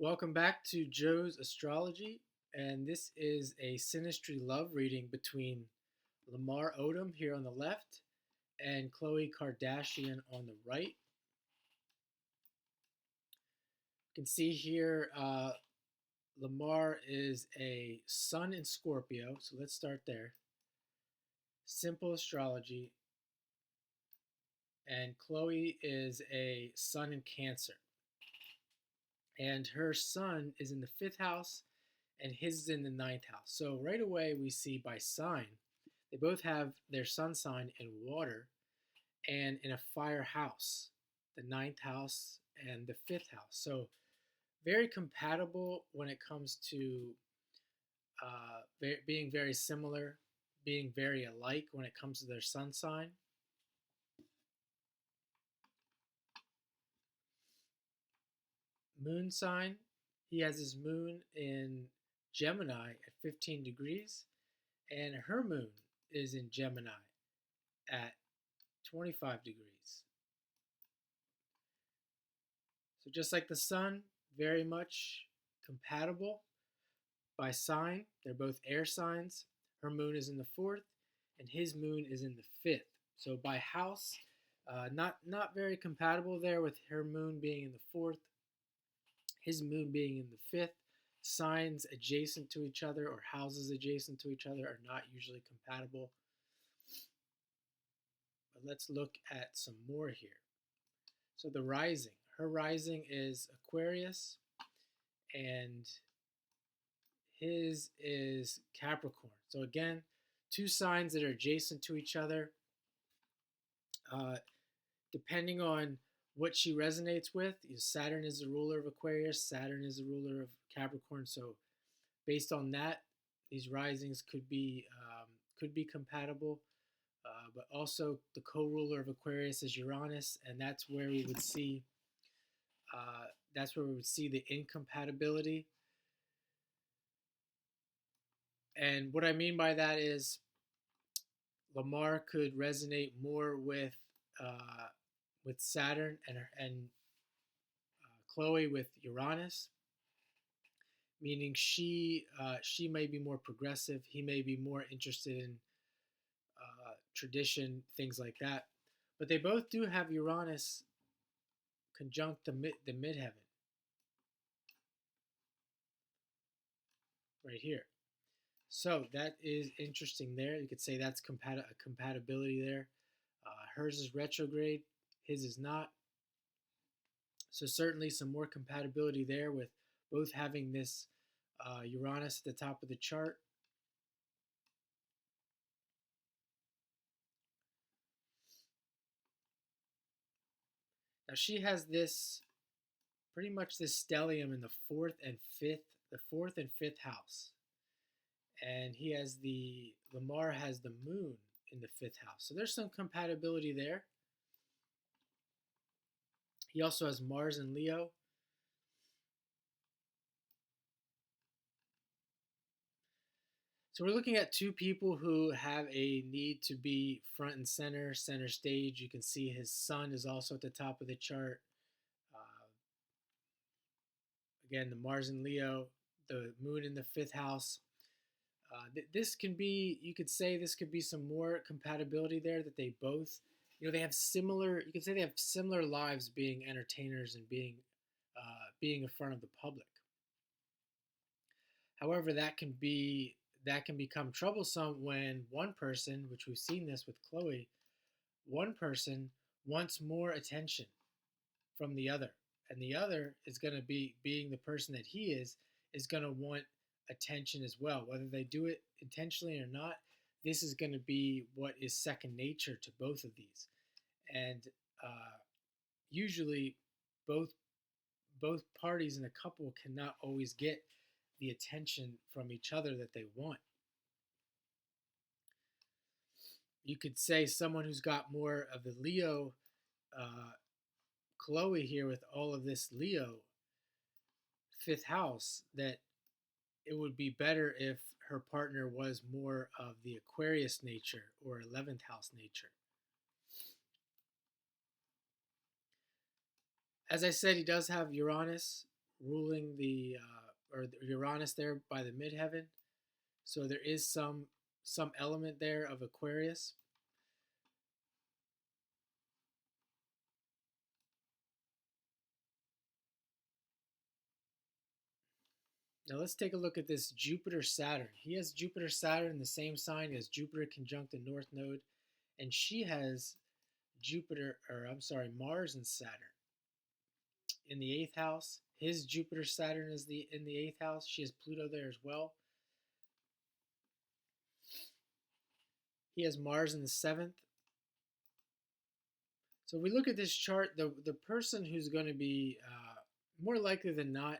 Welcome back to Joe's Astrology, and this is a synastry love reading between Lamar Odom here on the left and Khloe Kardashian on the right. You can see here Lamar is a sun in Scorpio, so let's start there. Simple astrology, and Khloe is a sun in Cancer. And her sun is in the fifth house and his is in the ninth house. So right away we see by sign, they both have their sun sign in water and in a fire house, the ninth house and the fifth house. So very compatible when it comes to being very similar, being very alike when it comes to their sun sign. Moon sign, he has his moon in Gemini at 15 degrees, and her moon is in Gemini at 25 degrees. So just like the sun, very much compatible by sign. They're both air signs. Her moon is in the fourth, and his moon is in the fifth. So by house, not very compatible there with her moon being in the fourth, his moon being in the fifth. Signs adjacent to each other or houses adjacent to each other are not usually compatible. But let's look at some more here. So the rising, her rising is Aquarius, and his is Capricorn. So again, two signs that are adjacent to each other. Depending on what she resonates with, Saturn is the ruler of Aquarius, Saturn is the ruler of Capricorn. So based on that, these risings could be compatible. But also the co-ruler of Aquarius is Uranus, and that's where we would see the incompatibility. And what I mean by that is Lamar could resonate more with Saturn and Khloe with Uranus, meaning she may be more progressive. He may be more interested in tradition, things like that. But they both do have Uranus conjunct the midheaven right here. So that is interesting there. You could say that's compatibility there. Hers is retrograde, his is not. So certainly some more compatibility there with both having this Uranus at the top of the chart. Now she has this, pretty much this stellium in the fourth and fifth house. And Lamar has the moon in the fifth house. So there's some compatibility there. He also has Mars and Leo. So we're looking at two people who have a need to be front and center stage. You can see his sun is also at the top of the chart. Again, the Mars and Leo, the moon in the fifth house. This can be, you could say this could be some more compatibility there, that they both, they have similar, you could say they have similar lives being entertainers and being in front of the public. However, that can become troublesome when one person, which we've seen this with Khloe, one person wants more attention from the other. And the other is going to be, being the person that he is going to want attention as well. Whether they do it intentionally or not, this is going to be what is second nature to both of these. And usually both parties in a couple cannot always get the attention from each other that they want. You could say someone who's got more of the Leo, Khloe here with all of this Leo fifth house, that it would be better if her partner was more of the Aquarius nature or 11th house nature. As I said, he does have Uranus ruling or Uranus there by the midheaven. So there is some element there of Aquarius. Now let's take a look at this Jupiter Saturn. He has Jupiter Saturn in the same sign as Jupiter conjunct the North Node, and she has Mars and Saturn in the eighth house. His Jupiter Saturn is in the eighth house. She has Pluto there as well. He has Mars in the seventh. So if we look at this chart, the person who's going to be more likely than not,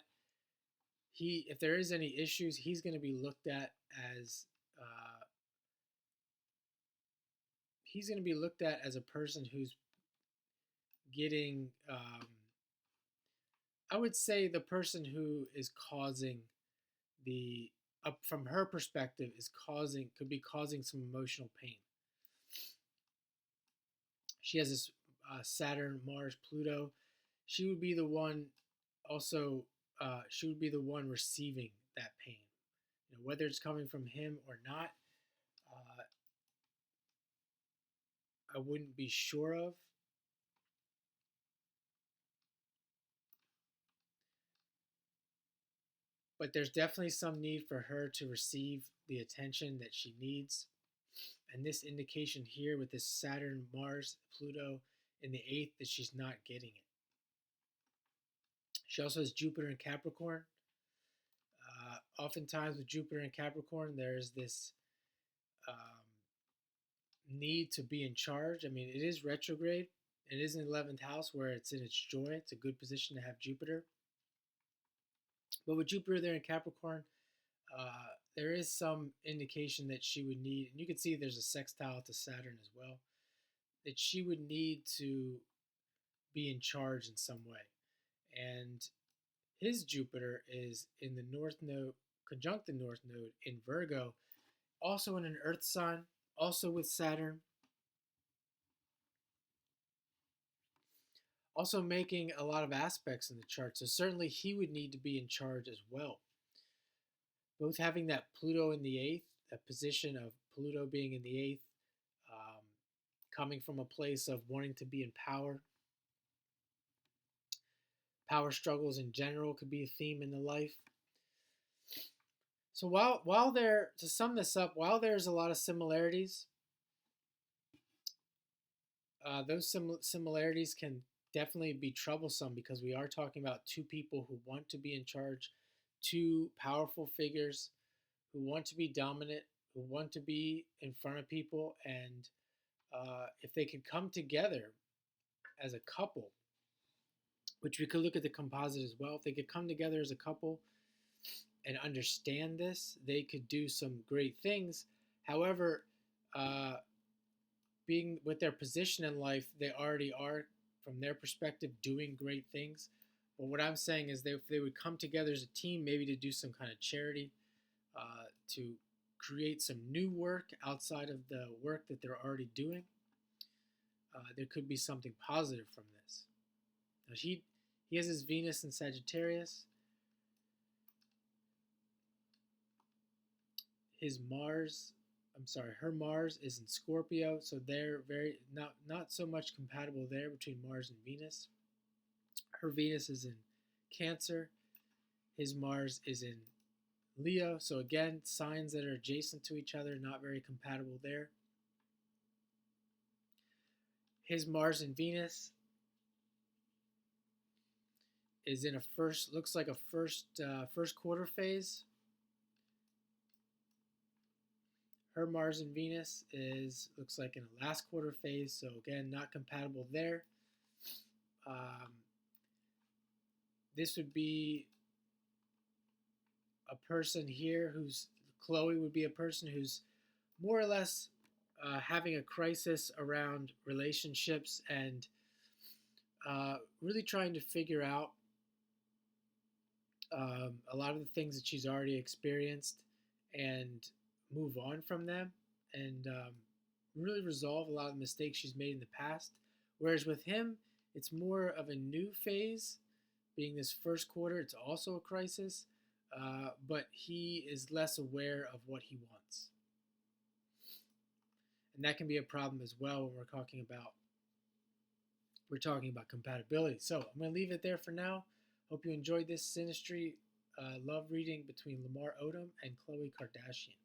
if there is any issues, he's going to be looked at as a person who's getting. I would say the person who is causing from her perspective could be causing some emotional pain. She has this Saturn, Mars, Pluto. She would be the one. Also, she would be the one receiving that pain. Whether it's coming from him or not, I wouldn't be sure of. But there's definitely some need for her to receive the attention that she needs. And this indication here with this Saturn, Mars, Pluto in the eighth that she's not getting it. She also has Jupiter in Capricorn. Oftentimes with Jupiter in Capricorn, there's this need to be in charge. I mean, it is retrograde. It is in the 11th house where it's in its joy. It's a good position to have Jupiter. But with Jupiter there in Capricorn, there is some indication that she would need, and you can see there's a sextile to Saturn as well, that she would need to be in charge in some way. And his Jupiter is in the North Node, conjunct the North Node in Virgo, also in an Earth sign, also with Saturn. Also making a lot of aspects in the chart. So certainly he would need to be in charge as well. Both having that Pluto in the eighth, that position of Pluto being in the eighth, coming from a place of wanting to be in power. Power struggles in general could be a theme in the life. So to sum this up, while there's a lot of similarities, those similarities can definitely be troublesome because we are talking about two people who want to be in charge, two powerful figures who want to be dominant, who want to be in front of people, and if they could come together as a couple, which we could look at the composite as well, if they could come together as a couple and understand this, they could do some great things. However, being with their position in life, they already are, from their perspective, doing great things. But what I'm saying is if they would come together as a team, maybe to do some kind of charity, to create some new work outside of the work that they're already doing, there could be something positive from this. Now, he has his Venus in Sagittarius. Her Mars is in Scorpio, so they're not so much compatible there between Mars and Venus. Her Venus is in Cancer. His Mars is in Leo, so again, signs that are adjacent to each other, not very compatible there. His Mars and Venus is in looks like a first quarter phase. Her Mars and Venus looks like in a last quarter phase, so again, not compatible there. This would be a person here Khloe would be a person who's more or less having a crisis around relationships and really trying to figure out a lot of the things that she's already experienced and move on from them and really resolve a lot of the mistakes she's made in the past. Whereas with him, it's more of a new phase Being this first quarter, it's also a crisis, but he is less aware of what he wants. And that can be a problem as well when we're talking about compatibility. So I'm going to leave it there for now. Hope you enjoyed this Synastry love reading between Lamar Odom and Khloe Kardashian.